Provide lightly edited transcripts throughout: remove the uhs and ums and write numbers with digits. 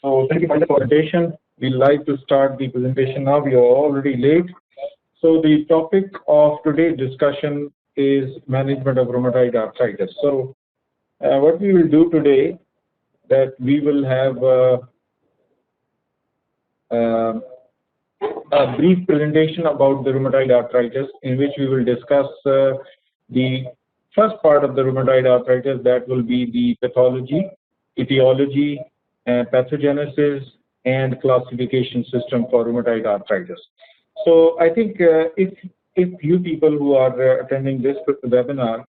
So thank you for the presentation. We'd like to start the presentation now. We are already late. So the topic of today's discussion is management of rheumatoid arthritis. So what we will do today, that we will have a brief presentation about the rheumatoid arthritis, in which we will discuss the first part of the rheumatoid arthritis, that will be the pathology, etiology, pathogenesis, and classification system for rheumatoid arthritis. So I think if you people who are attending this webinar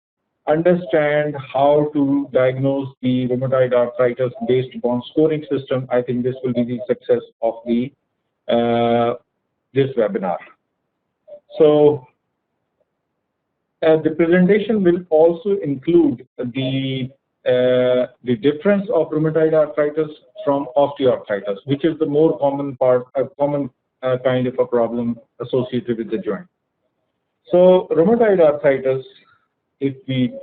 understand how to diagnose the rheumatoid arthritis based upon scoring system, I think this will be the success of the this webinar. So the presentation will also include the difference of rheumatoid arthritis from osteoarthritis, which is the more common part, a common kind of a problem associated with the joint. So rheumatoid arthritis, if we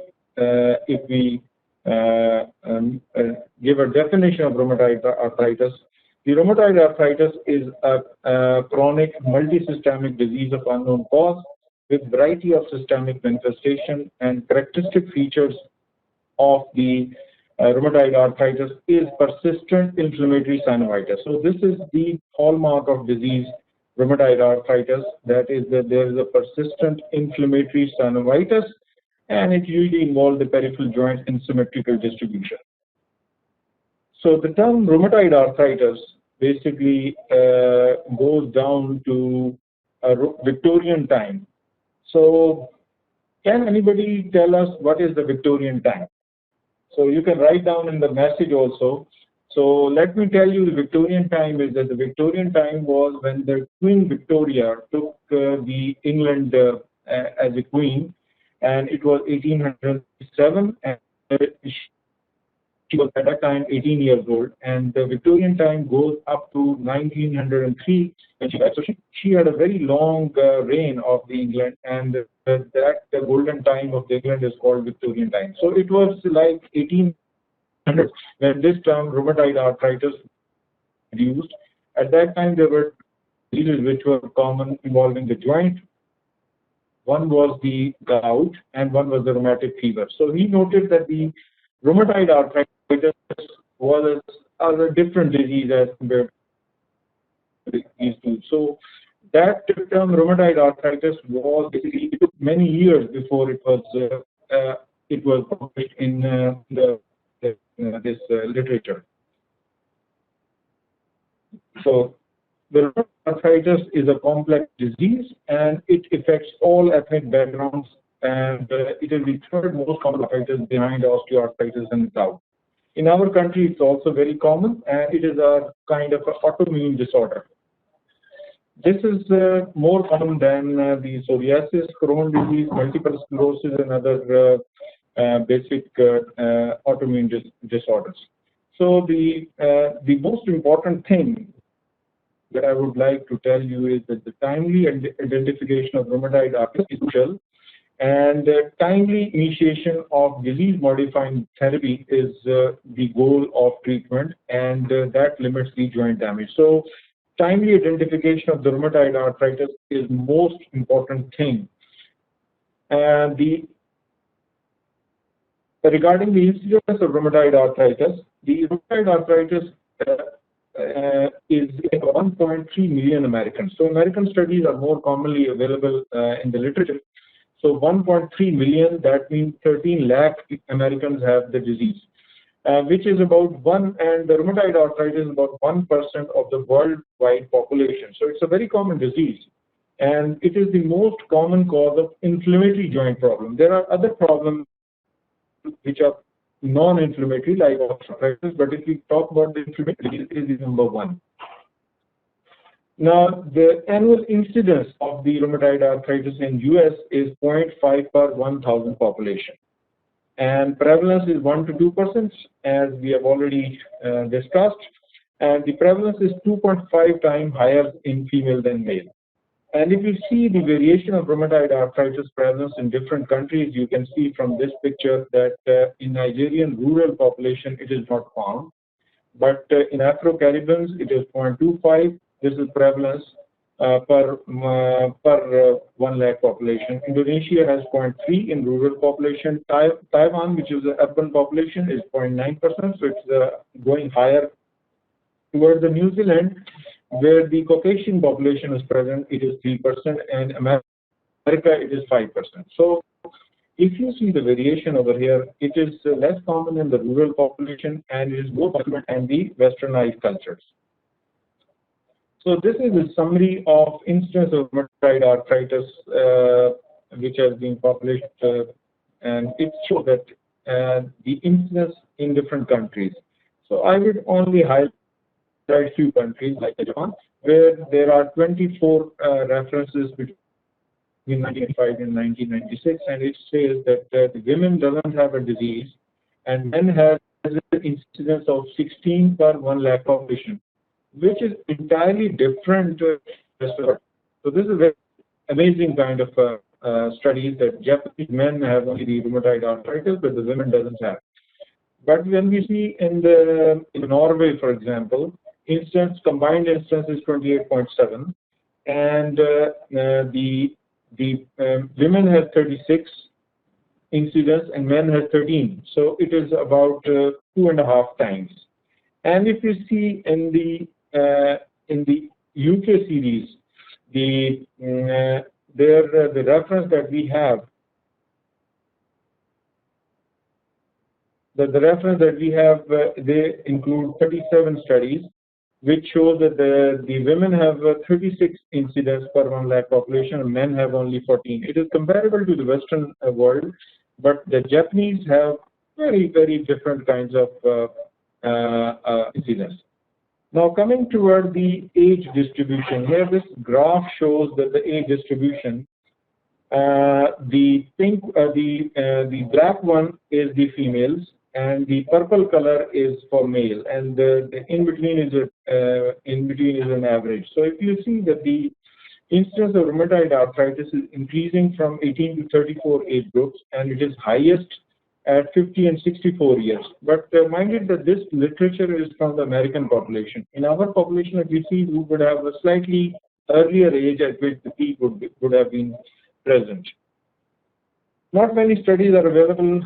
give a definition of rheumatoid arthritis, the rheumatoid arthritis is a chronic multisystemic disease of unknown cause with variety of systemic manifestation, and characteristic features of the rheumatoid arthritis is persistent inflammatory synovitis. So this is the hallmark of disease rheumatoid arthritis, that is that there is a persistent inflammatory synovitis, and it usually involves the peripheral joint in symmetrical distribution. So the term rheumatoid arthritis basically goes down to Victorian time. So can anybody tell us what is the Victorian time? So you can write down in the message also. So let me tell you, the Victorian time is that the Victorian time was when the Queen Victoria took the England as a queen, and it was 1807, and she was at that time 18 years old, and the Victorian time goes up to 1903 when she died. So she had a very long reign of the England, and the golden time of the England is called Victorian time. So it was like 1800 when this term rheumatoid arthritis was used. At that time there were diseases which were common involving the joint. One was the gout and one was the rheumatic fever. So he noted that the rheumatoid arthritis was a different disease as compared to these two. So that term rheumatoid arthritis was basically, it took many years before it was published in this literature. So the rheumatoid arthritis is a complex disease, and it affects all ethnic backgrounds, and it is the third most common arthritis behind osteoarthritis and gout. In our country, it's also very common, and it is a kind of an autoimmune disorder. This is more common than the psoriasis, Crohn's disease, multiple sclerosis, and other basic autoimmune disorders. So the most important thing that I would like to tell you is that the timely identification of rheumatoid arthritis is crucial, and timely initiation of disease-modifying therapy is the goal of treatment, and that limits the joint damage. So timely identification of the rheumatoid arthritis is most important thing. And regarding the incidence of rheumatoid arthritis, the rheumatoid arthritis is 1.3 million Americans. So American studies are more commonly available in the literature. So 1.3 million, that means 13 lakh Americans have the disease, which is about and the rheumatoid arthritis is about 1% of the worldwide population. So it's a very common disease, and it is the most common cause of inflammatory joint problem. There are other problems which are non-inflammatory like arthritis, but if we talk about the inflammatory, it is number one. Now, the annual incidence of the rheumatoid arthritis in US is 0.5 per 1,000 population. And prevalence is 1 to 2%, as we have already discussed. And the prevalence is 2.5 times higher in female than male. And if you see the variation of rheumatoid arthritis prevalence in different countries, you can see from this picture that in Nigerian rural population, it is not found. But in Afro-Caribbeans, it is 0.25. This is prevalence per 1 lakh population. Indonesia has 0.3 in rural population. Taiwan, which is the urban population, is 0.9%. So it's going higher towards the New Zealand, where the Caucasian population is present. It is 3%, and America it is 5%. So if you see the variation over here, it is less common in the rural population, and it is more prevalent in the westernized cultures. So this is a summary of instance of rheumatoid arthritis which has been published, and it shows that the incidence in different countries. So I would only highlight few countries like Japan, where there are 24 references between 1995 and 1996, and it says that the women doesn't have a disease, and men have an incidence of 16 per 1 lakh population, which is entirely different. So this is a very amazing kind of studies that Japanese men have only the rheumatoid arthritis, but the women doesn't have. But when we see in Norway, for example, combined instance is 28.7, and the women have 36 incidence and men have 13. So it is about 2.5 times. And if you see in the UK series, the reference that we have, they include 37 studies, which show that the women have 36 incidents per 1 lakh population, and men have only 14. It is comparable to the Western world, but the Japanese have very, very different kinds of incidents. Now, coming toward the age distribution, here this graph shows that the age distribution. The black one is the females, and the purple color is for male, and the in between is an average. So if you see that the incidence of rheumatoid arthritis is increasing from 18 to 34 age groups, and it is highest at 50 and 64 years. But mind it that this literature is from the American population. In our population, if you see, we would have a slightly earlier age at which the peak would have been present. Not many studies are available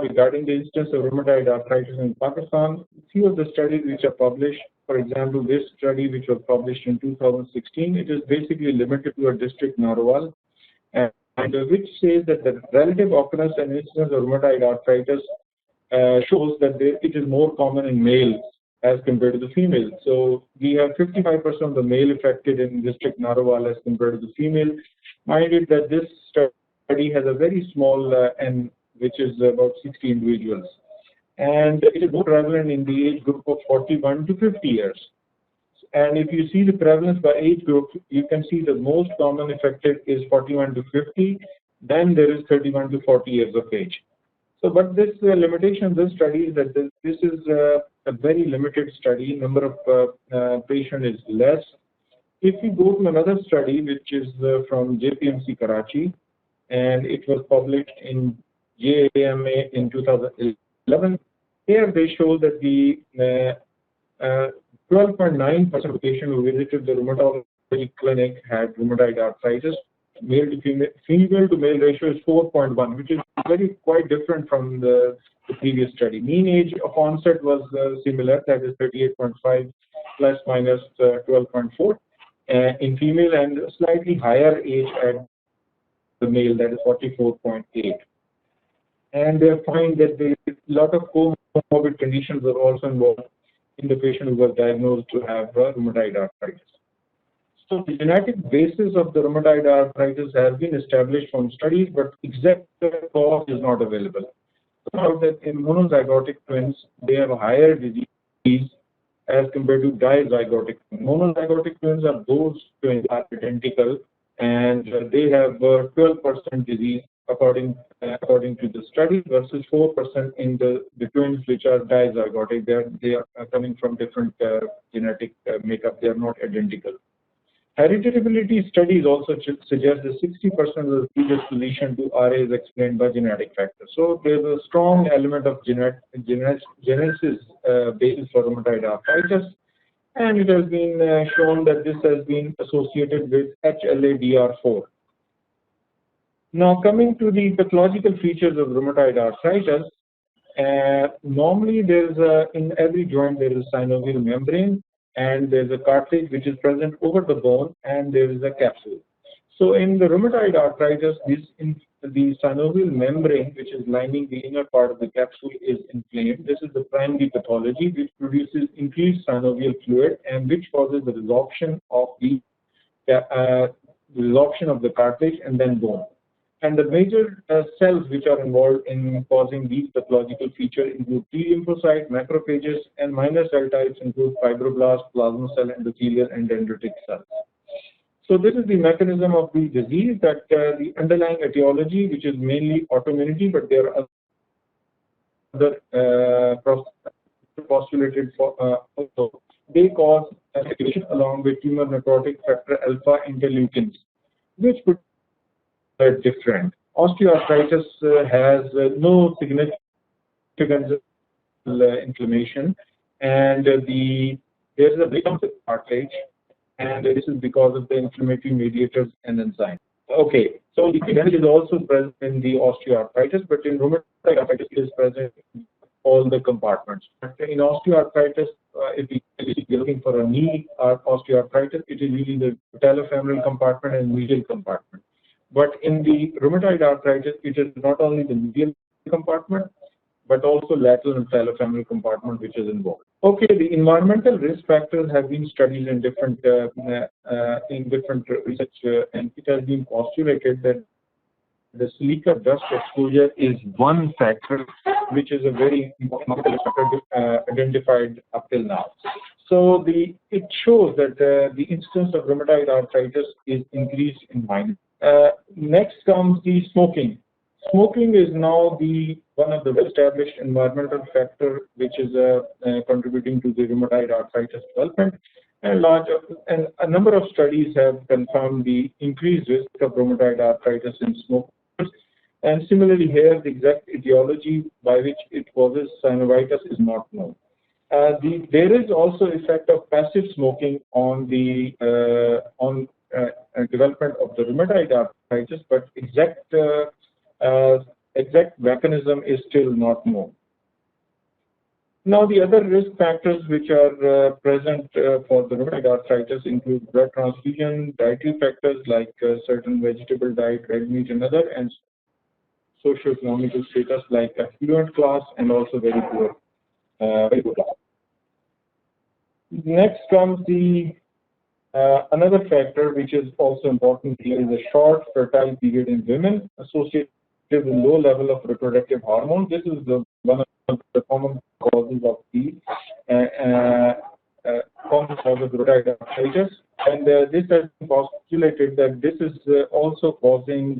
regarding the instance of rheumatoid arthritis in Pakistan. Few of the studies which are published, for example, this study which was published in 2016, it is basically limited to a district Narwal, and which says that the relative occurrence and incidence of rheumatoid arthritis shows that it is more common in males as compared to the female. So we have 55% of the male affected in district Narwal as compared to the female. Mind it that this study has a very small N, which is about 60 individuals. And it is more prevalent in the age group of 41 to 50 years. And if you see the prevalence by age group, you can see the most common affected is 41 to 50. Then there is 31 to 40 years of age. So, but this limitation of this study is that this is a very limited study. Number of patients is less. If you go to another study, which is from JPMC Karachi, and it was published in JAMA in 2011, here they show that the 12.9% of patients who visited the rheumatology clinic had rheumatoid arthritis. Male to male ratio is 4.1, which is quite different from the previous study. Mean age of onset was similar, that is 38.5 plus minus 12.4 in female, and slightly higher age at the male, that is 44.8. And they find that a lot of comorbid conditions are also involved in the patient who was diagnosed to have rheumatoid arthritis. So the genetic basis of the rheumatoid arthritis has been established from studies, but exact cause is not available. So that in monozygotic twins, they have a higher disease as compared to dizygotic. Monozygotic twins are those twins are identical, and they have 12% disease according to the study versus 4% in the twins which are dizygotic. They are coming from different genetic makeup. They are not identical. Heritability studies also suggest that 60% of the predisposition to RA is explained by genetic factors. So there's a strong element of genesis basis for rheumatoid arthritis, and it has been shown that this has been associated with HLA-DR4. Now, coming to the pathological features of rheumatoid arthritis, normally there's in every joint there is a synovial membrane, and there's a cartilage which is present over the bone, and there is a capsule. So in the rheumatoid arthritis, the synovial membrane, which is lining the inner part of the capsule, is inflamed. This is the primary pathology, which produces increased synovial fluid and which causes the resorption of the cartilage and then bone. And the major cells which are involved in causing these pathological features include T lymphocyte, macrophages, and minor cell types include fibroblasts, plasma cell, endothelial, and dendritic cells. So this is the mechanism of the disease, that the underlying etiology, which is mainly autoimmunity, but there are other postulated for also. They cause activation along with tumor necrotic factor alpha interleukins, which could different. Osteoarthritis has no significant inflammation, and there's a breakdown of the cartilage, and this is because of the inflammatory mediators and enzymes. Okay, so the damage is also present in the osteoarthritis, but in rheumatoid arthritis it is present in all the compartments. In osteoarthritis, if we're looking for a knee osteoarthritis, it is usually the patellofemoral compartment and medial compartment. But in the rheumatoid arthritis, it is not only the medial compartment, but also lateral and patellofemoral compartment which is involved. Okay, the environmental risk factors have been studied in different research, and it has been postulated that the silica dust exposure is one factor which is a very important factor identified up till now. So it shows that the incidence of rheumatoid arthritis is increased in minors. Next comes the smoking. Smoking is now one of the established environmental factor which is contributing to the rheumatoid arthritis development, and a number of studies have confirmed the increased risk of rheumatoid arthritis in smokers. And similarly here, the exact etiology by which it causes synovitis is not known. There is also effect of passive smoking on the development of the rheumatoid arthritis, but exact mechanism is still not known. Now, the other risk factors which are present for the rheumatoid arthritis include blood transfusion, dietary factors like certain vegetable diet, red meat, and other, and socioeconomical status like affluent class and also very poor class. Next comes another factor which is also important here is a short fertile period in women associated with low level of reproductive hormone. This is one of the common causes of the rheumatoid arthritis, and this has been postulated that this is also causing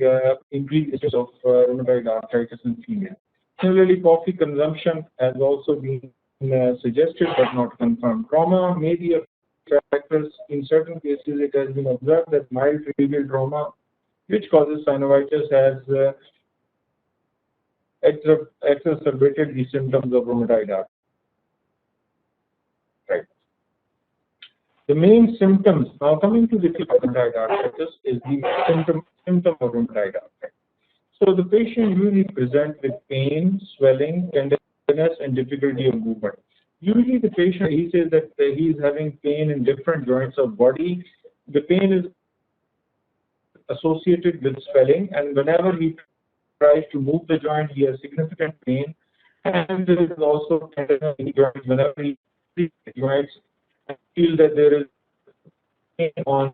increased risk of rheumatoid arthritis in females. Similarly, coffee consumption has also been suggested but not confirmed. Trauma may be a factor. In certain cases, it has been observed that mild trivial trauma, which causes synovitis, has exacerbated the symptoms of rheumatoid arthritis. The main symptoms, now coming to the rheumatoid arthritis, is the symptom of rheumatoid arthritis. So the patient usually presents with pain, swelling, tenderness, and difficulty of movement. Usually the patient, he says that he is having pain in different joints of body. The pain is associated with swelling, and whenever he tries to move the joint, he has significant pain. And there is also tenderness in the joints whenever he sees the joints and feel that there is pain on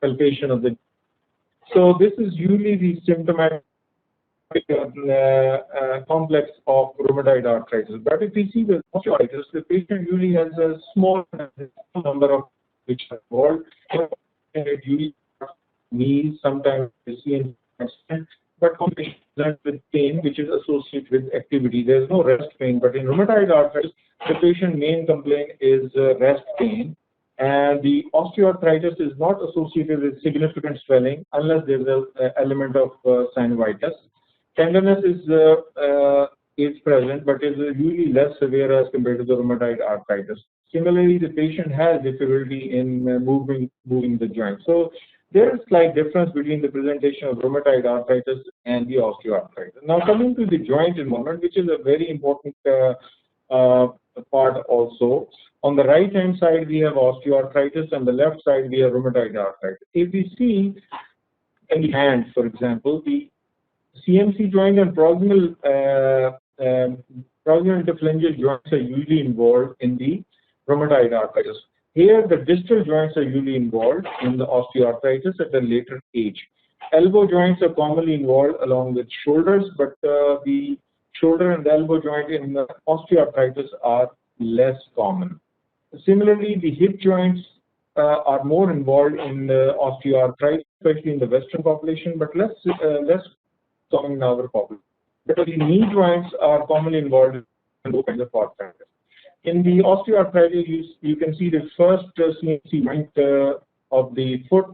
palpation of the. So this is usually the symptomatic complex of rheumatoid arthritis. But if we see the osteoarthritis, the patient usually has a small number of which are involved. It usually knees, sometimes you see in but complications with pain which is associated with activity. There is no rest pain, but in rheumatoid arthritis, the patient main complaint is rest pain, And the osteoarthritis is not associated with significant swelling unless there is an element of synovitis. Tenderness is present, but is usually less severe as compared to the rheumatoid arthritis. Similarly, the patient has difficulty in moving the joint. So there is slight difference between the presentation of rheumatoid arthritis and the osteoarthritis. Now coming to the joint involvement, which is a very important part also. On the right hand side we have osteoarthritis, and the left side we have rheumatoid arthritis. If we see in the hand, for example, the CMC joint and proximal interphalangeal joints are usually involved in the rheumatoid arthritis. Here, the distal joints are usually involved in the osteoarthritis at a later age. Elbow joints are commonly involved along with shoulders, but the shoulder and the elbow joint in the osteoarthritis are less common. Similarly, the hip joints are more involved in the osteoarthritis, especially in the Western population, but less common in our population. But the knee joints are commonly involved in both kinds of arthritis. In the osteoarthritis, you can see the first CMC joint of the foot.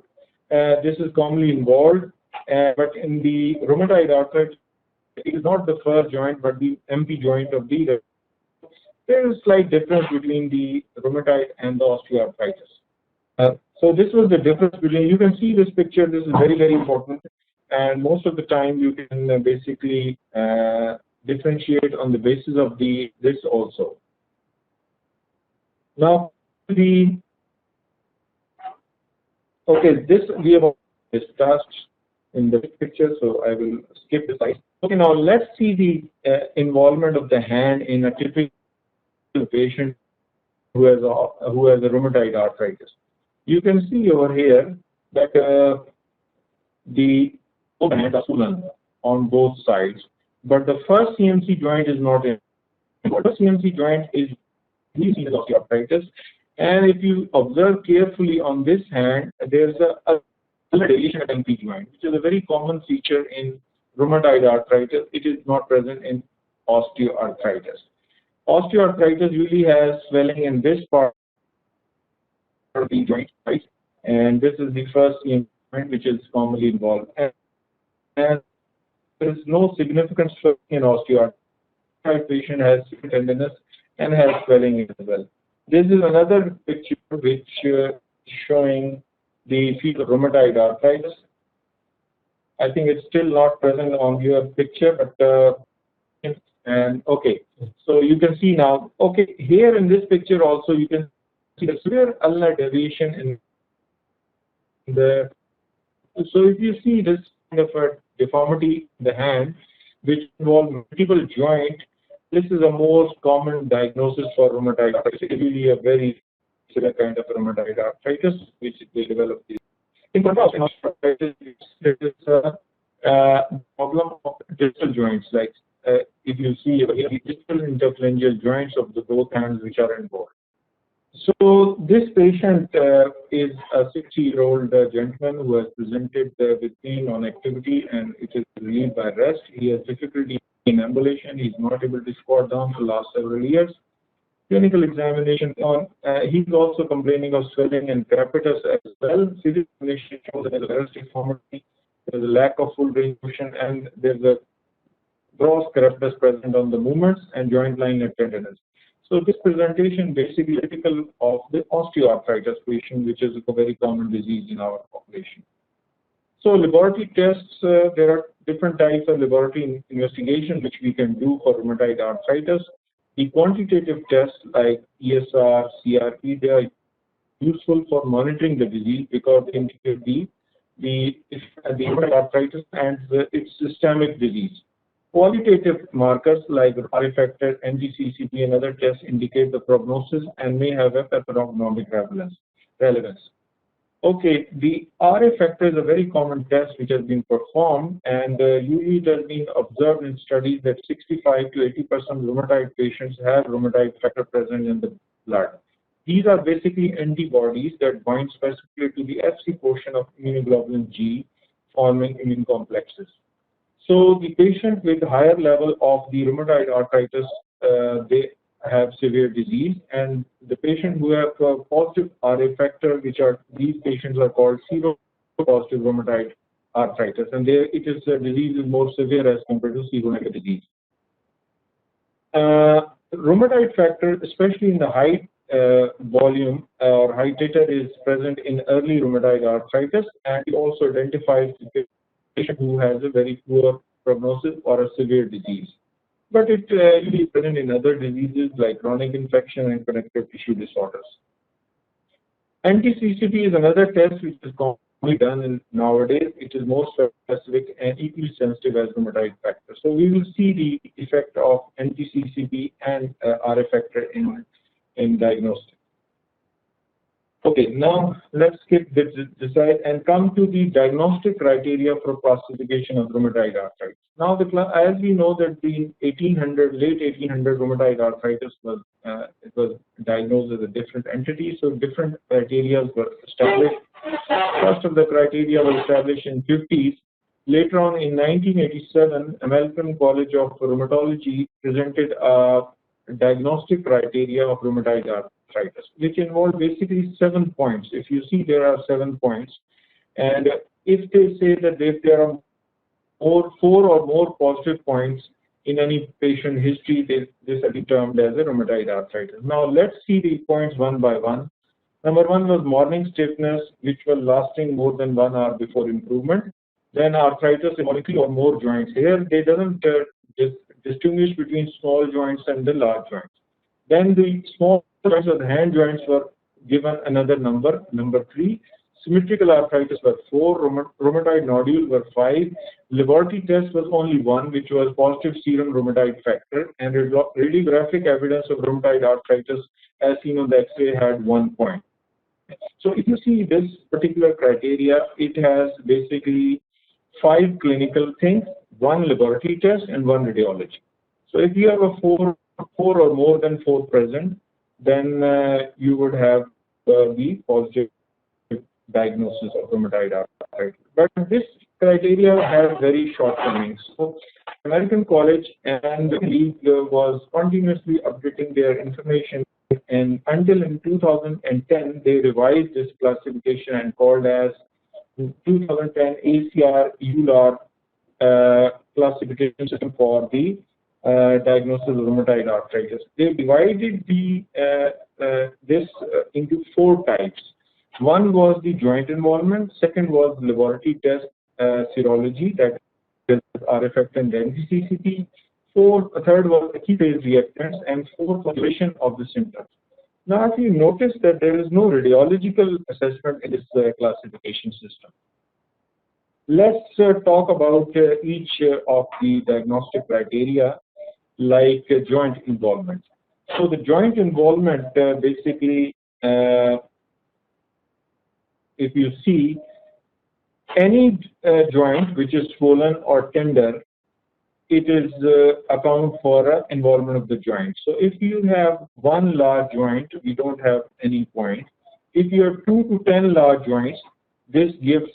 This is commonly involved, but in the rheumatoid arthritis, it is not the first joint, but the MP joint of the. There is a slight difference between the rheumatoid and the osteoarthritis. So this was the difference between. You can see this picture. This is very, very important, and most of the time you can basically differentiate on the basis of this also. Now this we have discussed in the picture, so I will skip the slide. Okay, now let's see the involvement of the hand in a typical patient who has a rheumatoid arthritis. You can see over here that the hands are swollen on both sides, but the first CMC joint is not in. The first CMC joint is osteoarthritis, and if you observe carefully on this hand, there's a deviation at MP joint, which is a very common feature in rheumatoid arthritis. It is not present in osteoarthritis. Osteoarthritis usually has swelling in this part of the joint, right? And this is the first joint which is commonly involved. And there is no significant swelling in osteoarthritis. Patient has tenderness and has swelling as well. This is another picture which showing the feet of rheumatoid arthritis. I think it's still not present on your picture, but and okay, so you can see now. Okay, here in this picture also you can see the severe ulnar deviation in the. So if you see this kind of a deformity in the hand, which involves multiple joint, this is a most common diagnosis for rheumatoid arthritis. It is really a very severe kind of rheumatoid arthritis, which they develop. In contrast, in osteoarthritis, there is a problem of distal joints, like if you see the distal interphalangeal joints of the both hands which are involved. So this patient is a 60-year-old gentleman who has presented with pain on activity, and it is relieved by rest. He has difficulty in ambulation. He is not able to squat down for the last several years. Clinical examination on, he's also complaining of swelling and crepitus as well. Physical examination shows that there is a varus deformity, there is a lack of full range of motion, and there's a gross crepitus present on the movements and joint line and tenderness. So this presentation basically typical of the osteoarthritis patient, which is a very common disease in our population. So laboratory tests, there are different types of laboratory investigation which we can do for rheumatoid arthritis. The quantitative tests like ESR, CRP, they are useful for monitoring the disease because they indicate the rheumatoid arthritis and its systemic disease. Qualitative markers like R factor, NGCCP, and other tests indicate the prognosis and may have a pathognomic relevance. Okay, the RA factor is a very common test which has been performed, and usually it has been observed in studies that 65 to 80% rheumatoid patients have rheumatoid factor present in the blood. These are basically antibodies that bind specifically to the Fc portion of immunoglobulin G, forming immune complexes. So the patient with higher level of the rheumatoid arthritis, have severe disease, and the patient who have positive RA factor, these patients are called seropositive rheumatoid arthritis, and there disease is more severe as compared to seronegative disease. Rheumatoid factor, especially in the high volume or high titer, is present in early rheumatoid arthritis, and it also identifies the patient who has a very poor prognosis or a severe disease. But it is present in other diseases like chronic infection and connective tissue disorders. Anti-CCP is another test which is commonly done nowadays. It is more specific and equally sensitive as rheumatoid factor. So we will see the effect of anti-CCP and RA factor in diagnosis. Okay, now let's skip this side and come to the diagnostic criteria for classification of rheumatoid arthritis. Now, as we know that the late 1800 rheumatoid arthritis was diagnosed as a different entity, so different criteria were established. First of the criteria was established in 50s. Later on, in 1987, American College of Rheumatology presented a diagnostic criteria of rheumatoid arthritis, which involved basically 7 points. If you see, there are 7 points, and if they say that if there are 4 or more positive points in any patient history, this is termed as a rheumatoid arthritis. Now let's see the points one by one. Number 1 was morning stiffness, which was lasting more than 1 hour before improvement. Then arthritis involving 3 or more joints. Here they doesn't distinguish between small joints and the large joints. Then the small joints or the hand joints were given another number, number 3. Symmetrical arthritis were 4, rheumatoid nodule were 5, laboratory test was only 1, which was positive serum rheumatoid factor, and radiographic evidence of rheumatoid arthritis as seen on the X-ray had 1 point. So if you see this particular criteria, it has basically 5 clinical things, 1 laboratory test, and 1 radiology. So if you have a 4 or more than 4 present, then you would have the positive diagnosis of rheumatoid arthritis. But this criteria has very shortcomings. So American College and the League was continuously updating their information, and until in 2010 they revised this classification and called as 2010 ACR Ullah classification system for the diagnosis of rheumatoid arthritis. They divided this into 4 types. 1 was the joint involvement, 2nd was laboratory test serology, that is RFF and anti-CCP, 3rd was acute phase reactants, and 4th was duration of the symptoms. Now, if you notice that there is no radiological assessment in this classification system. Let's talk about each of the diagnostic criteria, like joint involvement. So the joint involvement basically, if you see, any joint which is swollen or tender, it is account for involvement of the joint. So if you have 1 large joint, we don't have any point. If you have 2 to 10 large joints, this gives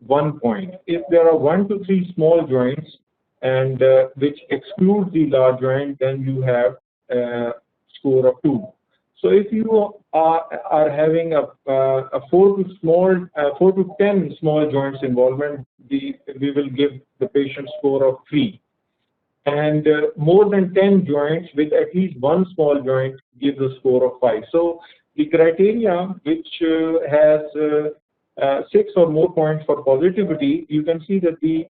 1 point. If there are 1 to 3 small joints, and which excludes the large joint, then you have a score of 2. So if you are having a 4 to 10 small joints involvement, we will give the patient score of 3. And more than 10 joints with at least 1 small joint gives a score of 5. So the criteria which has 6 or more points for positivity, you can see that the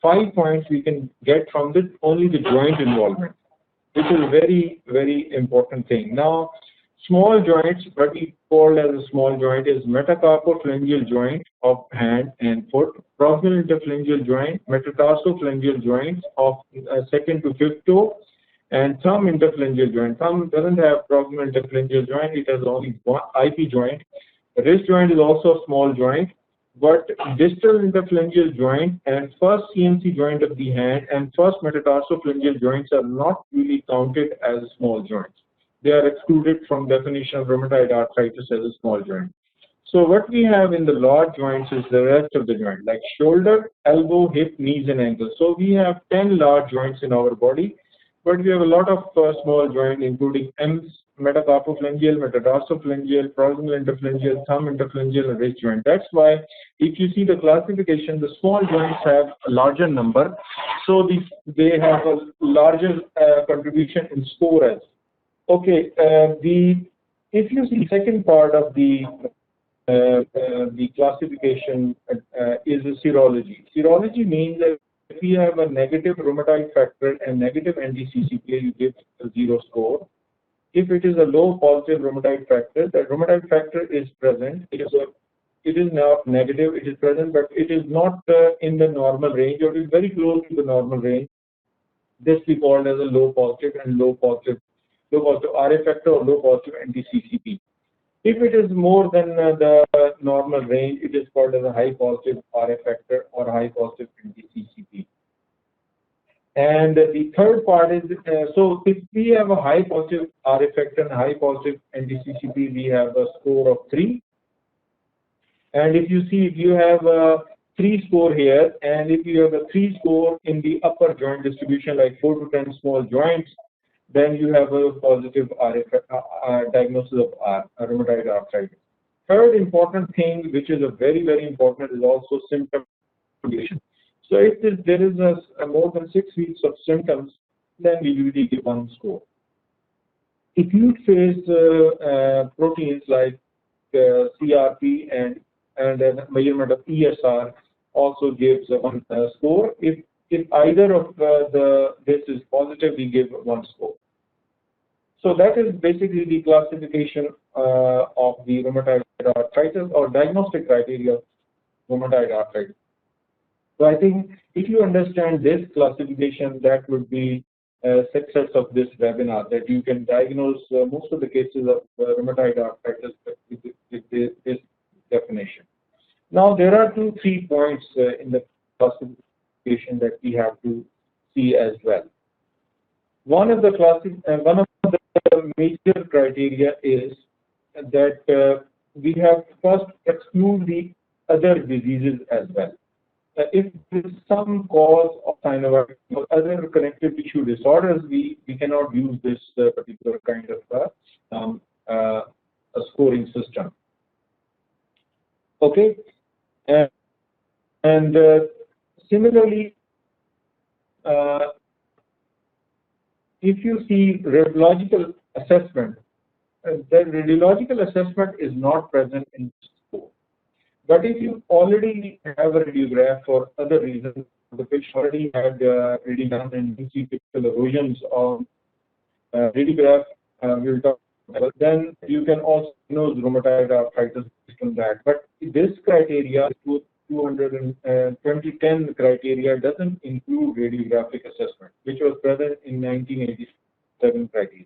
5 points we can get from only the joint involvement, which is a very, very important thing. Now, small joints, what we call as a small joint, is metacarpophalangeal joint of hand and foot, proximal interphalangeal joint, metatarsophalangeal joints of 2nd to 5th toe, and thumb interphalangeal joint. Thumb doesn't have proximal interphalangeal joint, it has only 1 IP joint. The wrist joint is also a small joint, but distal interphalangeal joint and first CMC joint of the hand and first metatarsophalangeal joints are not really counted as small joints. They are excluded from definition of rheumatoid arthritis as a small joint. So what we have in the large joints is the rest of the joint, like shoulder, elbow, hip, knees, and ankles. So we have 10 large joints in our body, but we have a lot of small joints, including EMS, metacarpophalangeal, metatarsophalangeal, proximal interphalangeal, thumb interphalangeal, and wrist joint. That's why if you see the classification, the small joints have a larger number, so they have a larger contribution in score as. Okay, if you see second part of the classification is a serology. Serology means that if we have a negative rheumatoid factor and negative anti-CCPA, you give a 0 score. If it is a low positive rheumatoid factor, the rheumatoid factor is present. It is not negative, it is present, but it is not in the normal range, or it is very close to the normal range. This we called as a low positive and low positive RA factor or low positive anti-CCP. If it is more than the normal range, it is called as a high positive RA factor or high positive anti-CCP. And the third part is, so if we have a high positive RA factor and high positive anti-CCP, we have a score of 3. And if you see, if you have a 3 score here, and if you have a 3 score in the upper joint distribution, like 4 to 10 small joints, then you have a positive diagnosis of rheumatoid arthritis. Third important thing, which is a very, very important, is also symptom duration. So if there is a more than 6 weeks of symptoms, then we usually give 1 score. Acute phase proteins like CRP and a measurement of ESR also gives 1 score. If either of this is positive, we give 1 score. So that is basically the classification of the rheumatoid arthritis or diagnostic criteria of rheumatoid arthritis. So I think if you understand this classification, that would be a success of this webinar, that you can diagnose most of the cases of rheumatoid arthritis with this definition. Now there are 2-3 points in the classification that we have to see as well. One of the major criteria is that we have first exclude the other diseases as well. If there is some cause of synovitis or other connective tissue disorders, we cannot use this particular kind of a scoring system. Okay, and similarly, if you see radiological assessment, the radiological assessment is not present in the score. But if you already have a radiograph for other reasons, the patient already had already done and you see typical erosions on radiograph, we'll talk about, then you can also know rheumatoid arthritis based on that. But this criteria, 2010 criteria, doesn't include radiographic assessment, which was present in 1987 criteria.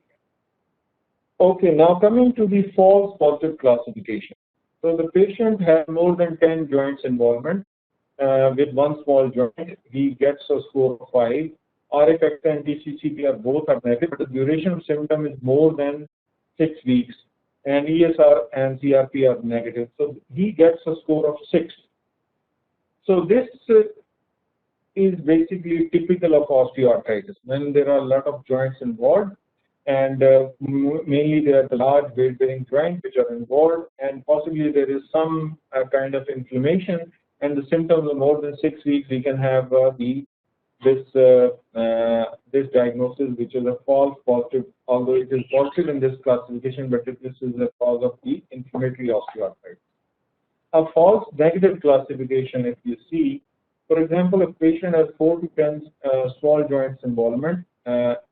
Okay, now coming to the false positive classification. So the patient has more than 10 joints involvement with 1 small joint. He gets a score of 5. RA factor and DCCP are both are negative, but the duration of symptom is more than 6 weeks, and ESR and CRP are negative. So he gets a score of 6. So this is basically typical of osteoarthritis, when there are a lot of joints involved, and mainly there are the large weight-bearing joints which are involved, and possibly there is some kind of inflammation, and the symptoms are more than 6 weeks. We can have this diagnosis, which is a false positive, although it is positive in this classification, but this is the cause of the inflammatory osteoarthritis. A false negative classification, if you see, for example, a patient has 4 to 10 small joints involvement,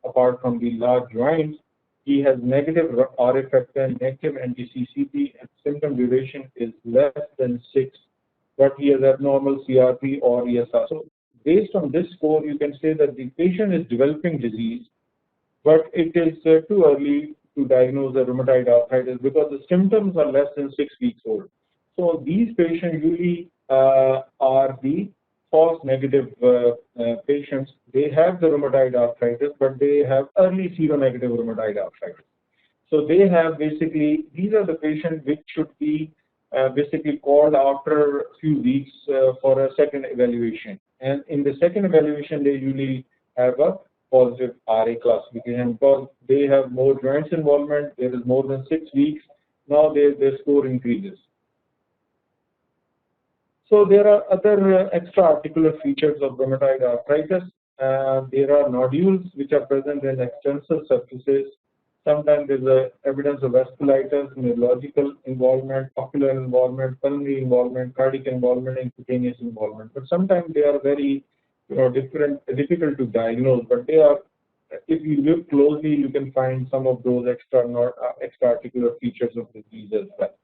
apart from the large joints, he has negative RA factor, negative anti-CCP, and symptom duration is less than 6, but he has abnormal CRP or ESR. So based on this score, you can say that the patient is developing disease, but it is too early to diagnose the rheumatoid arthritis because the symptoms are less than 6 weeks old. So these patients usually are the false negative patients. They have the rheumatoid arthritis, but they have early seronegative rheumatoid arthritis. So they have basically, these are the patients which should be basically called after a few weeks for a second evaluation. And in the second evaluation, they usually have a positive RA classification because they have more joints involvement. There is more than 6 weeks. Now their score increases. So there are other extra-articular features of rheumatoid arthritis. There are nodules which are present in extensor surfaces. Sometimes there is evidence of vasculitis, neurological involvement, ocular involvement, pulmonary involvement, cardiac involvement, and cutaneous involvement. But sometimes they are very difficult to diagnose. But they are, if you look closely, you can find some of those extra-articular features of disease as well.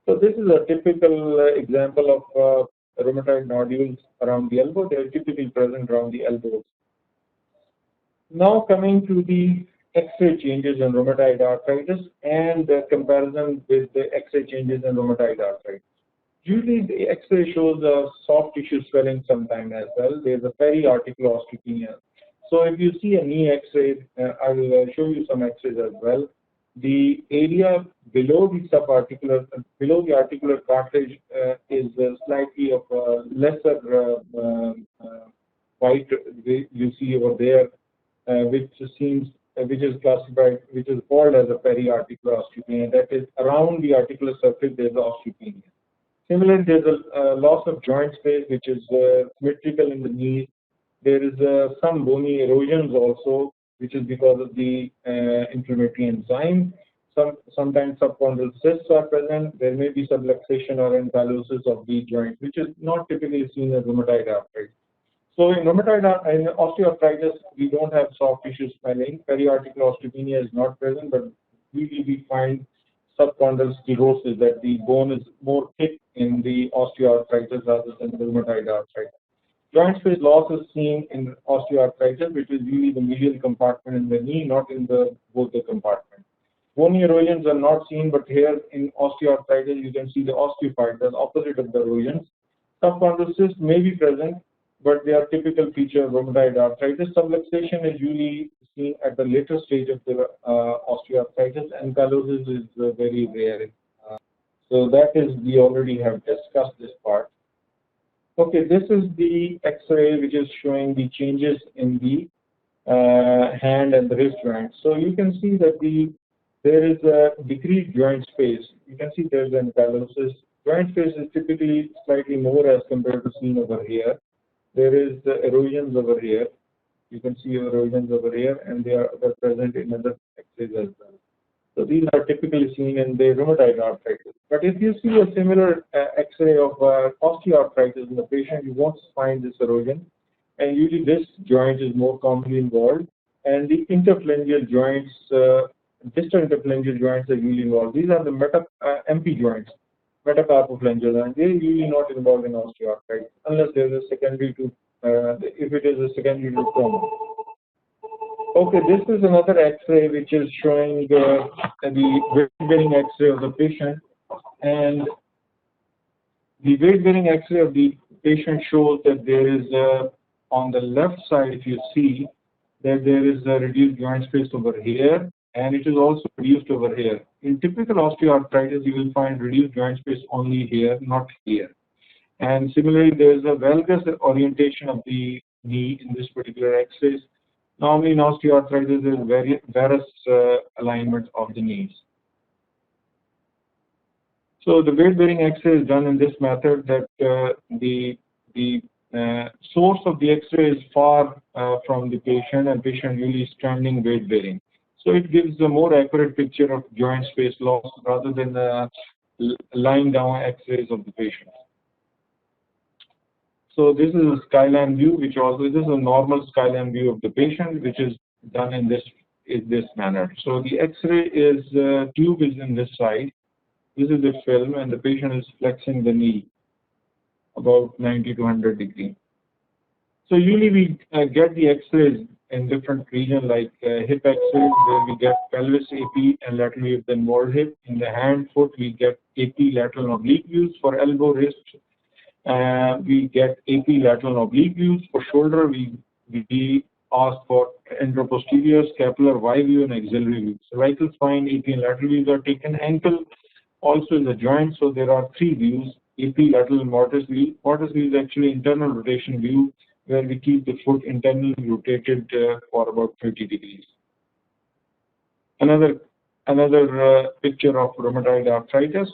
So this is a typical example of rheumatoid nodules around the elbow. They are typically present around the elbows. Now coming to the X-ray changes in rheumatoid arthritis and the comparison with the X-ray changes in rheumatoid arthritis. Usually the X-ray shows a soft tissue swelling sometime as well. There's a periarticular osteopenia. So if you see a knee X-ray, I will show you some X-rays as well. The area below the subarticular, below the articular cartilage is slightly of a lesser white you see over there, which is classified, which is called as a periarticular osteopenia. That is around the articular surface there is osteopenia. Similarly, there is a loss of joint space, which is symmetrical in the knees. There is some bony erosions also, which is because of the inflammatory enzyme. Sometimes subchondral cysts are present. There may be subluxation or ankylosis of the joint, which is not typically seen in rheumatoid arthritis. So in osteoarthritis, we don't have soft tissue swelling. Periarticular osteopenia is not present, but usually we find subchondral sclerosis, that the bone is more thick in the osteoarthritis rather than rheumatoid arthritis. Joint space loss is seen in osteoarthritis, which is usually the medial compartment in the knee, not in both the compartments. Bony erosions are not seen, but here in osteoarthritis, you can see the osteophyte, the opposite of the erosions. Subchondral cysts may be present, but they are typical feature of rheumatoid arthritis. Subluxation is usually seen at the later stage of the osteoarthritis, and ankylosis is very rare. So that is, we already have discussed this part. Okay, this is the X-ray which is showing the changes in the hand and the wrist joint. So you can see that there is a decreased joint space. You can see there is ankylosis. Joint space is typically slightly more as compared to seen over here. There is the erosions over here. You can see erosions over here, and they are present in other X-rays as well. So these are typically seen in the rheumatoid arthritis. But if you see a similar X-ray of osteoarthritis in the patient, you won't find this erosion. And usually this joint is more commonly involved. And the interphalangeal joints, distal interphalangeal joints are usually involved. These are the MP joints, metacarpophalangeal, and they're usually not involved in osteoarthritis unless there is a secondary to, if it is a secondary to trauma. Okay, this is another X-ray which is showing the weight-bearing X-ray of the patient, and the weight-bearing X-ray of the patient shows that there is on the left side, if you see, that there is a reduced joint space over here, and it is also reduced over here. In typical osteoarthritis, you will find reduced joint space only here, not here. And similarly, there is a valgus orientation of the knee in this particular X-rays. Normally in osteoarthritis, there is varus alignment of the knees. So the weight-bearing X-ray is done in this method, that the source of the X-ray is far from the patient, and patient usually standing weight-bearing. So it gives a more accurate picture of joint space loss rather than lying down X-rays of the patient. So this is a skyline view, which also this is a normal skyline view of the patient, which is done in this manner. So the X-ray is tube is in this side. This is the film, and the patient is flexing the knee about 90 to 100 degrees. So usually we get the X-rays in different regions, like hip X-rays, where we get pelvis, AP, and lateral view of the involved hip. In the hand, foot, we get AP, lateral and oblique views. For elbow, wrist, we get AP, lateral and oblique views. For shoulder, we ask for anteroposterior, scapular, Y view, and axillary view. Cervical spine, AP, and lateral views are taken. Ankle also is a joint, so there are 3 views: AP, lateral, and mortise view. Mortise view is actually internal rotation view. where we keep the foot internally rotated for about 30 degrees. Another picture of rheumatoid arthritis.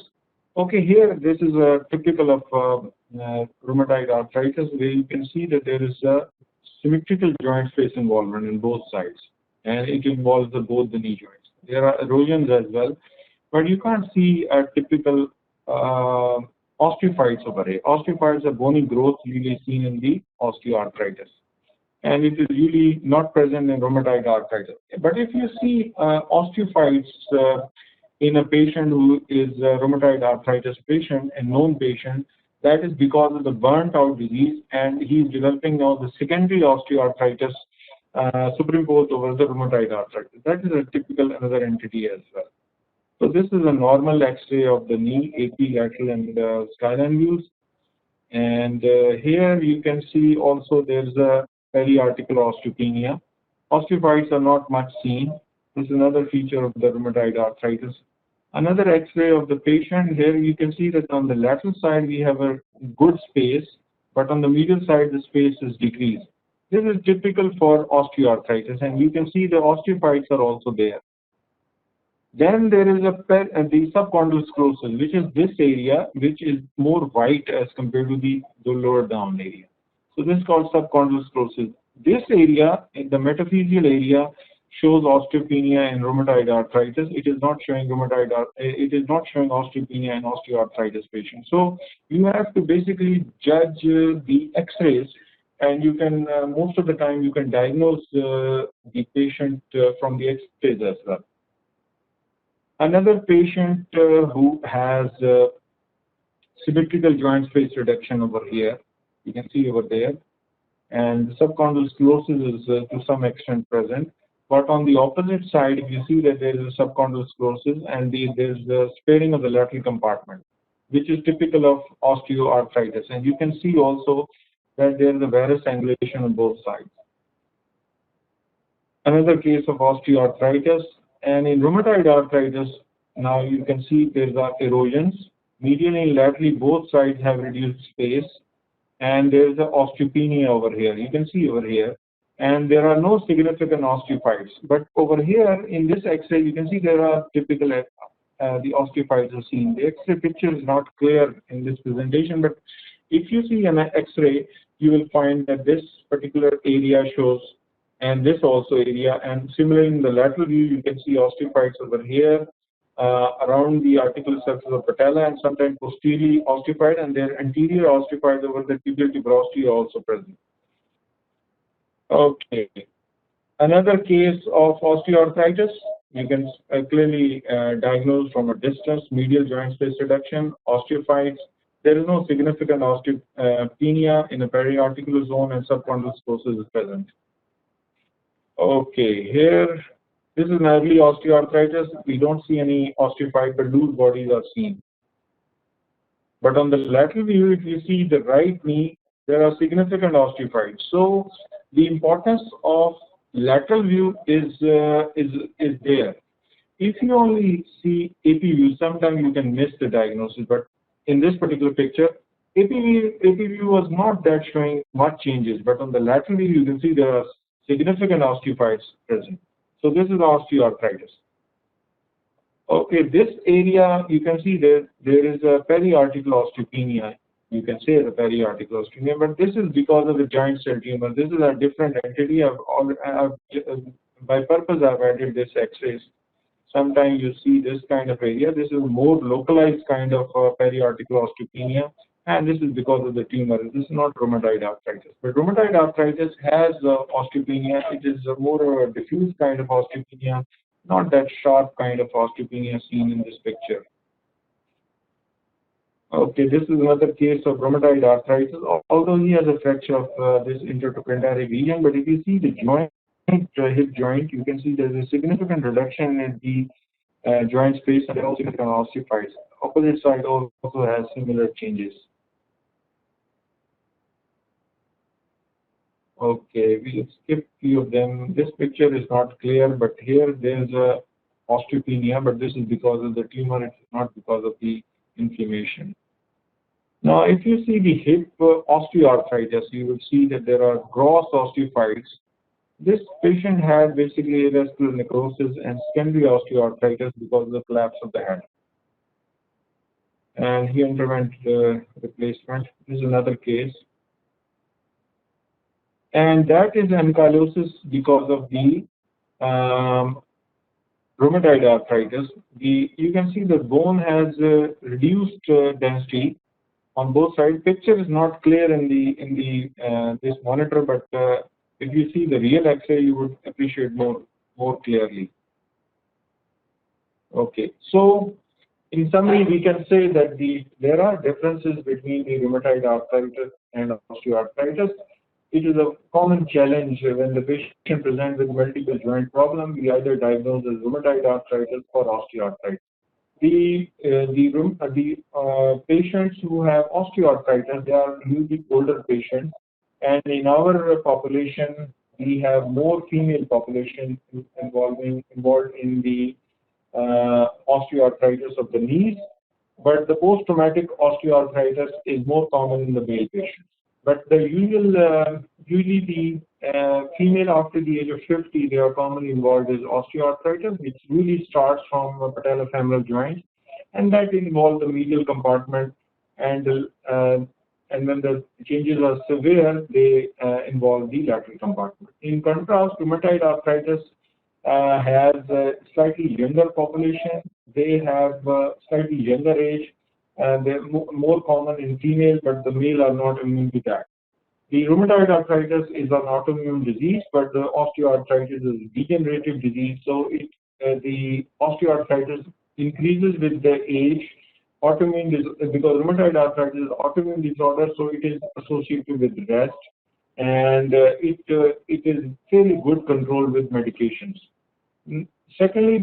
Okay, here this is a typical of rheumatoid arthritis, where you can see that there is a symmetrical joint space involvement in both sides, and it involves both the knee joints. There are erosions as well, but you can't see a typical osteophytes over here. Osteophytes are bony growth usually seen in the osteoarthritis, and it is usually not present in rheumatoid arthritis. But if you see osteophytes in a patient who is a rheumatoid arthritis patient, a known patient, that is because of the burnt out disease, and he is developing now the secondary osteoarthritis superimposed over the rheumatoid arthritis. That is a typical another entity as well. So this is a normal X-ray of the knee, AP, lateral, and skyline views. And here you can see also there's a periarticular osteopenia. Osteophytes are not much seen. This is another feature of the rheumatoid arthritis. Another X-ray of the patient. Here you can see that on the lateral side we have a good space, but on the medial side the space is decreased. This is typical for osteoarthritis, and you can see the osteophytes are also there. Then there is the subchondral sclerosis, which is this area, which is more white as compared to the lower down area. So this is called subchondral sclerosis. This area, the metaphyseal area, shows osteopenia and rheumatoid arthritis. It is not showing osteopenia and osteoarthritis patients. So you have to basically judge the X-rays, and you can most of the time you can diagnose the patient from the X-rays as well. Another patient who has symmetrical joint space reduction over here, you can see over there, and subchondral sclerosis is to some extent present. But on the opposite side, if you see that there is a subchondral sclerosis and there is the sparing of the lateral compartment, which is typical of osteoarthritis. And you can see also that there is a varus angulation on both sides. Another case of osteoarthritis. And in rheumatoid arthritis, now you can see there are erosions. Medially and laterally, both sides have reduced space. And there is an osteopenia over here. You can see over here. And there are no significant osteophytes. But over here in this X-ray, you can see there are typical, the osteophytes are seen. The X-ray picture is not clear in this presentation, but if you see an X-ray, you will find that this particular area shows, and this also area, and similarly in the lateral view, you can see osteophytes over here, around the articular surface of patella, and sometimes posteriorly osteophyte, and their anterior osteophytes over the tibial tuberosity are also present. Okay. Another case of osteoarthritis, you can clearly diagnose from a distance, medial joint space reduction, osteophytes. There is no significant osteopenia in the periarticular zone, and subchondral sclerosis is present. Okay, here, this is an early osteoarthritis. We don't see any osteophyte, but loose bodies are seen. But on the lateral view, if you see the right knee, there are significant osteophytes. So the importance of lateral view is there. If you only see AP view, sometimes you can miss the diagnosis. But in this particular picture, AP view was not that showing much changes. But on the lateral view, you can see there are significant osteophytes present. So this is osteoarthritis. Okay, this area, you can see there is a periarticular osteopenia. You can say the periarticular osteopenia, but this is because of the joint cell tumor. This is a different entity. By purpose, I've added this X-rays. Sometimes you see this kind of area. This is a more localized kind of periarticular osteopenia, and this is because of the tumor. This is not rheumatoid arthritis. But rheumatoid arthritis has osteopenia. It is a more diffuse kind of osteopenia, not that sharp kind of osteopenia seen in this picture. Okay, this is another case of rheumatoid arthritis, although he has a fracture of this intertrochanteric region. But if you see the joint, hip joint, you can see there's a significant reduction in the joint space and also significant osteophytes. Opposite side also has similar changes. Okay, we'll skip few of them. This picture is not clear, but here there's a osteopenia, but this is because of the tumor. It's not because of the inflammation. Now, if you see the hip osteoarthritis, you will see that there are gross osteophytes. This patient had basically avascular necrosis and secondary osteoarthritis because of the collapse of the head. And he underwent replacement. This is another case. And that is ankylosis because of the rheumatoid arthritis. You can see the bone has reduced density on both sides. Picture is not clear in this monitor, but if you see the real X-ray, you would appreciate more clearly. Okay, so in summary, we can say that there are differences between the rheumatoid arthritis and osteoarthritis. It is a common challenge when the patient presents with multiple joint problem. We either diagnose as rheumatoid arthritis or osteoarthritis. The patients who have osteoarthritis, they are usually older patients, and in our population, we have more female population involved in the osteoarthritis of the knees, but the post-traumatic osteoarthritis is more common in the male patients. But the usually the female after the age of 50, they are commonly involved is osteoarthritis, which really starts from a patellofemoral joint, and that involves the medial compartment, and when the changes are severe, they involve the lateral compartment. In contrast, rheumatoid arthritis has a slightly younger population. They have slightly younger age. They're more common in female, but the male are not immune to that. The rheumatoid arthritis is an autoimmune disease, but the osteoarthritis is a degenerative disease. So the osteoarthritis increases with the age. Because rheumatoid arthritis is autoimmune disorder, so it is associated with rest, and it is fairly good controlled with medications. Secondly,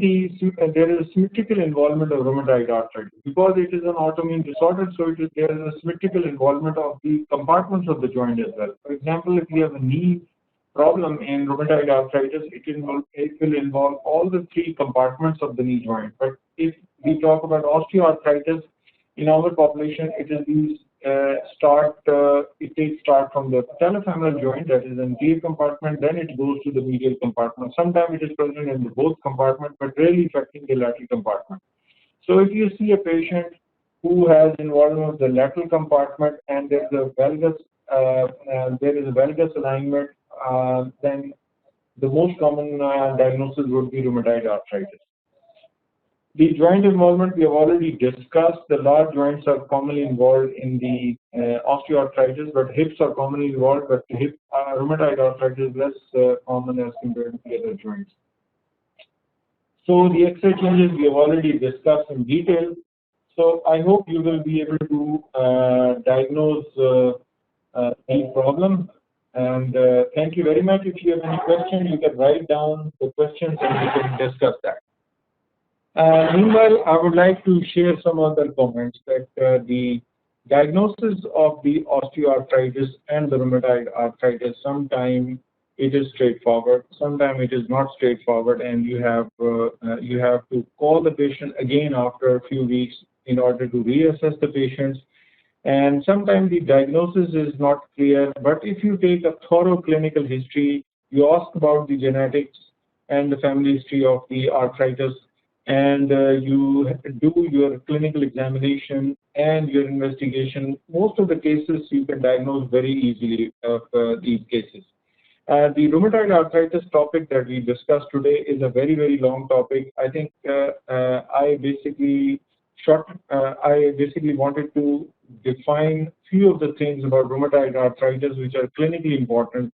there is symmetrical involvement of rheumatoid arthritis. Because it is an autoimmune disorder, so there is a symmetrical involvement of the compartments of the joint as well. For example, if we have a knee problem in rheumatoid arthritis, it will involve all the three compartments of the knee joint. But if we talk about osteoarthritis, in our population, it takes start from the patellofemoral joint, that is anterior compartment, then it goes to the medial compartment. Sometimes it is present in both compartments, but rarely affecting the lateral compartment. So if you see a patient who has involvement of the lateral compartment and there is a valgus alignment, then the most common diagnosis would be rheumatoid arthritis. The joint involvement we have already discussed. The large joints are commonly involved in the osteoarthritis, but hips are commonly involved, but rheumatoid arthritis is less common as compared to the other joints. So the Xray changes we have already discussed in detail. So I hope you will be able to diagnose any problem. And thank you very much. If you have any questions, you can write down the questions and we can discuss that. Meanwhile, I would like to share some other comments that the diagnosis of the osteoarthritis and the rheumatoid arthritis, sometimes it is straightforward, sometimes it is not straightforward, and you have to call the patient again after a few weeks in order to reassess the patients. And sometimes the diagnosis is not clear, but if you take a thorough clinical history, you ask about the genetics and the family history of the arthritis, and you do your clinical examination and your investigation, most of the cases you can diagnose very easily of these cases. The rheumatoid arthritis topic that we discussed today is a very, very long topic. I think I basically wanted to define few of the things about rheumatoid arthritis which are clinically important,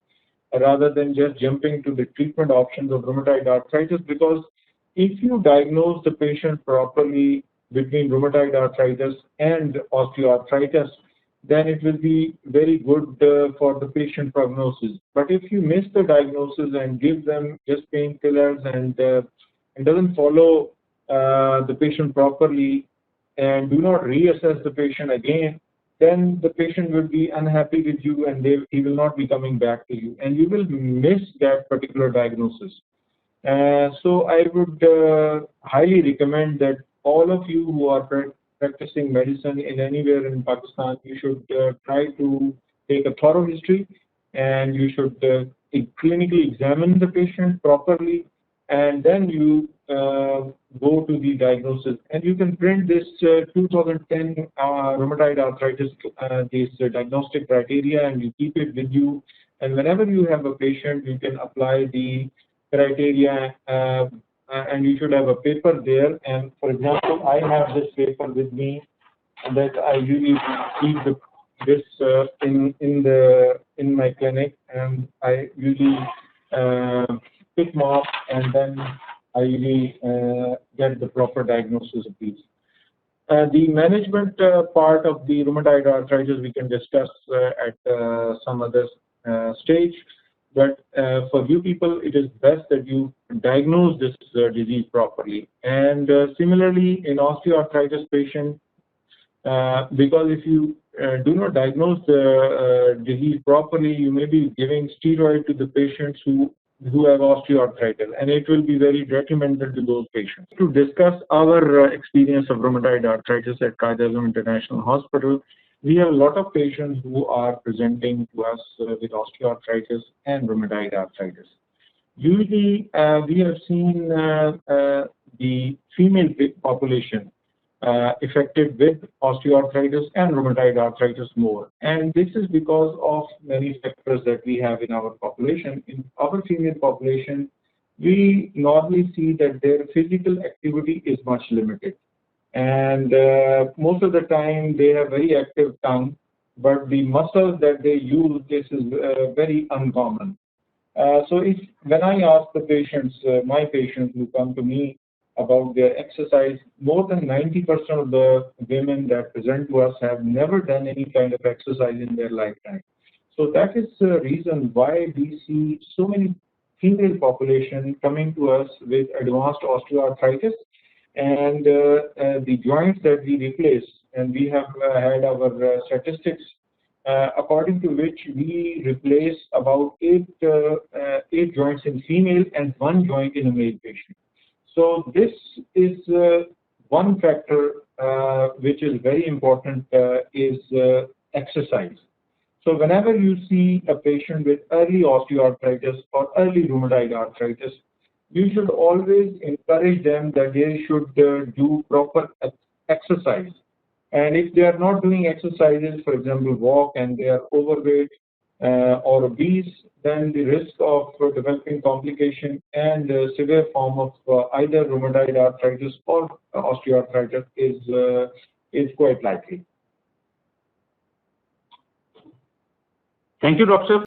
rather than just jumping to the treatment options of rheumatoid arthritis, because if you diagnose the patient properly between rheumatoid arthritis and osteoarthritis, then it will be very good for the patient prognosis. But if you miss the diagnosis and give them just painkillers and doesn't follow the patient properly and do not reassess the patient again, then the patient will be unhappy with you and he will not be coming back to you, and you will miss that particular diagnosis. So I would highly recommend that all of you who are practicing medicine in anywhere in Pakistan, you should try to take a thorough history, and you should clinically examine the patient properly, and then you go to the diagnosis. And you can print this 2010 rheumatoid arthritis, this diagnostic criteria, and you keep it with you. And whenever you have a patient, you can apply the criteria, and you should have a paper there. And for example, I have this paper with me that I usually keep this in my clinic, and I usually pick them up, and then I usually get the proper diagnosis of these. The management part of the rheumatoid arthritis we can discuss at some other stage, but for you people, it is best that you diagnose this disease properly. And similarly, in osteoarthritis patient, because if you do not diagnose the disease properly, you may be giving steroid to the patients who have osteoarthritis, and it will be very detrimental to those patients. To discuss our experience of rheumatoid arthritis at Qaeda-e-Azam International Hospital, we have a lot of patients who are presenting to us with osteoarthritis and rheumatoid arthritis. Usually, we have seen the female population affected with osteoarthritis and rheumatoid arthritis more. And this is because of many factors that we have in our population. In our female population, we normally see that their physical activity is much limited. And most of the time, they have very active tongue, but the muscles that they use, this is very uncommon. So when I ask the patients, my patients who come to me about their exercise, more than 90% of the women that present to us have never done any kind of exercise in their lifetime. So that is the reason why we see so many female population coming to us with advanced osteoarthritis, and the joints that we replace, and we have had our statistics according to which we replace about eight joints in female and 1 joint in a male patient. So this is one factor which is very important, is exercise. So whenever you see a patient with early osteoarthritis or early rheumatoid arthritis, you should always encourage them that they should do proper exercise. And if they are not doing exercises, for example, walk, and they are overweight or obese, then the risk of developing complication and severe form of either rheumatoid arthritis or osteoarthritis is quite likely. Thank you, Doctor.